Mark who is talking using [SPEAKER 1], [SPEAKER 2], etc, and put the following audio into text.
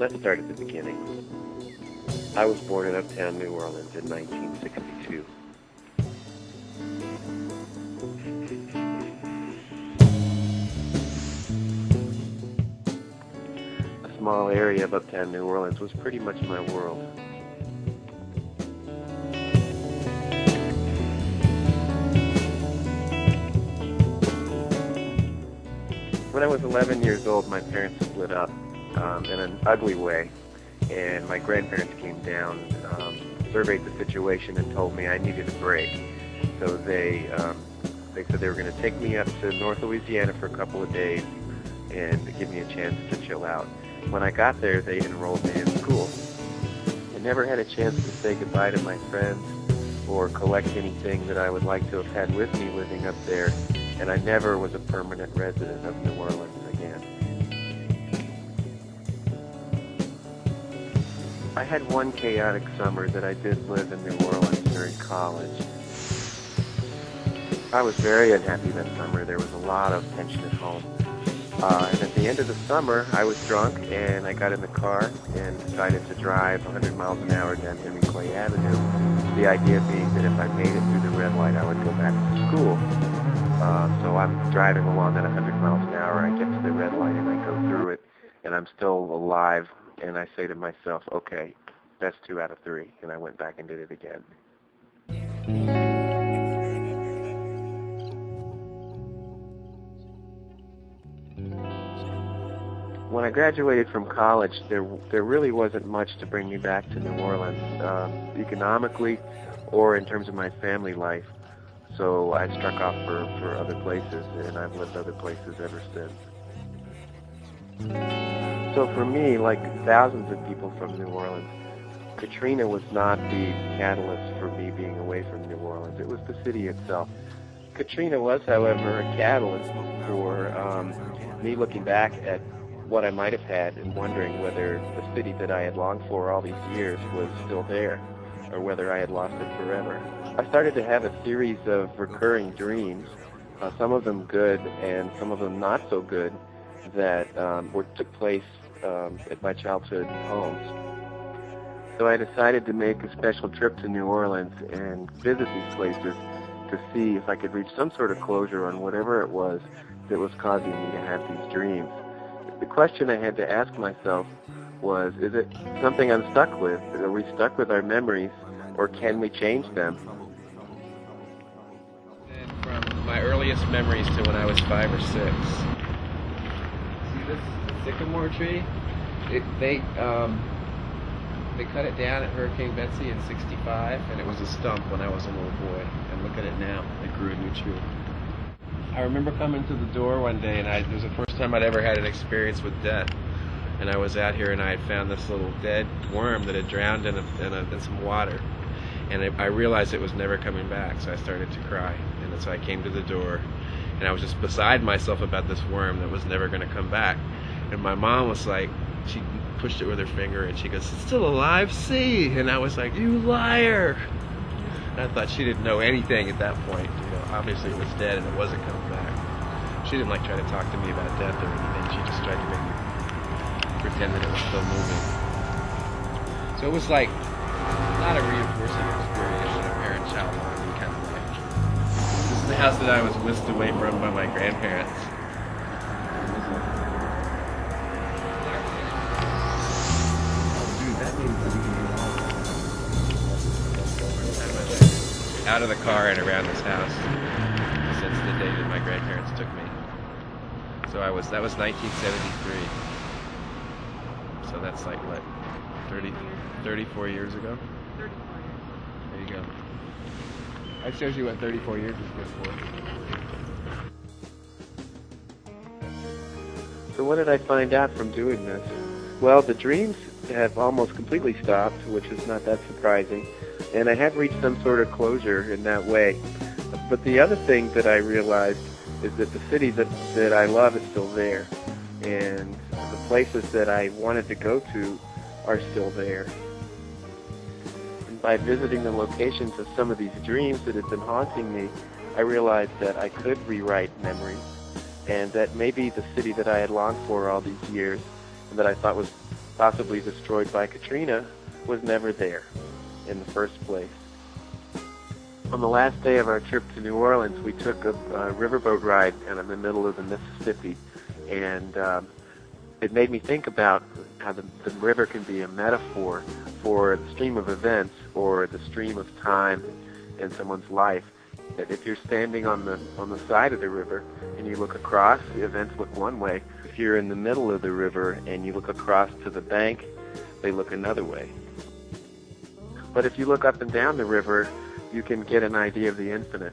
[SPEAKER 1] Let's start at the beginning. I was born in uptown New Orleans in 1962. A small area of uptown New Orleans was pretty much my world. When I was 11 years old, my parents split up in an ugly way, and my grandparents came down, surveyed the situation, and told me I needed a break. So they said they were going to take me up to North Louisiana for a couple of days and give me a chance to chill out. When I got there, they enrolled me in school. I never had a chance to say goodbye to my friends or collect anything that I would like to have had with me living up there, and I never was a permanent resident of New Orleans again. I had one chaotic summer that I did live in New Orleans during college. I was very unhappy that summer. There was a lot of tension at home. And at the end of the summer, I was drunk, and I got in the car and decided to drive 100 miles an hour down Henry Clay Avenue. The idea being that if I made it through the red light, I would go back to school. So I'm driving along at 100 miles an hour. I get to the red light, and I go through it, and I'm still alive. And I say to myself, okay, that's 2 out of 3. And I went back and did it again. When I graduated from college, there really wasn't much to bring me back to New Orleans, economically or in terms of my family life. So I struck off for other places, and I've lived other places ever since. So for me, like thousands of people from New Orleans, Katrina was not the catalyst for me being away from New Orleans. It was the city itself. Katrina was, however, a catalyst for me looking back at what I might have had and wondering whether the city that I had longed for all these years was still there, or whether I had lost it forever. I started to have a series of recurring dreams, some of them good and some of them not so good, that took place at my childhood homes. So I decided to make a special trip to New Orleans and visit these places to see if I could reach some sort of closure on whatever it was that was causing me to have these dreams. The question I had to ask myself was, is it something I'm stuck with? Are we stuck with our memories, or can we change them?
[SPEAKER 2] From my earliest memories to when I was 5 or 6. See this sycamore tree? They cut it down at Hurricane Betsy in '65, and it was a stump when I was a little boy. And look at it now; it grew a new tree. I remember coming to the door one day, and it was the first time I'd ever had an experience with death. And I was out here, and I had found this little dead worm that had drowned in some water. And I realized it was never coming back, so I started to cry. And so I came to the door, and I was just beside myself about this worm that was never going to come back. And my mom was like, she pushed it with her finger, and she goes, "It's still alive, see?" And I was like, "You liar!" And I thought she didn't know anything at that point. You know, obviously it was dead, and it wasn't coming back. She didn't like try to talk to me about death or anything. She just tried to make me pretend that it was still moving. So it was like not a reinforcing experience in a parent-child bonding kind of way. This is the house that I was whisked away from by my grandparents. Out of the car and around this house since the day that my grandparents took me. So that was 1973. So that's like what, 34 years ago?
[SPEAKER 3] 34 years.
[SPEAKER 2] There you go. That shows you what 34 years is good for.
[SPEAKER 1] So what did I find out from doing this? Well, the dreams have almost completely stopped, which is not that surprising, and I have reached some sort of closure in that way. But the other thing that I realized is that the city that I love is still there, and the places that I wanted to go to are still there. And by visiting the locations of some of these dreams that had been haunting me, I realized that I could rewrite memories, and that maybe the city that I had longed for all these years, and that I thought was possibly destroyed by Katrina, was never there in the first place. On the last day of our trip to New Orleans, we took a riverboat ride in the middle of the Mississippi, and it made me think about how the river can be a metaphor for the stream of events or the stream of time in someone's life. That if you're standing on the side of the river and you look across, the events look one way. If you're in the middle of the river and you look across to the bank, they look another way. But if you look up and down the river, you can get an idea of the infinite.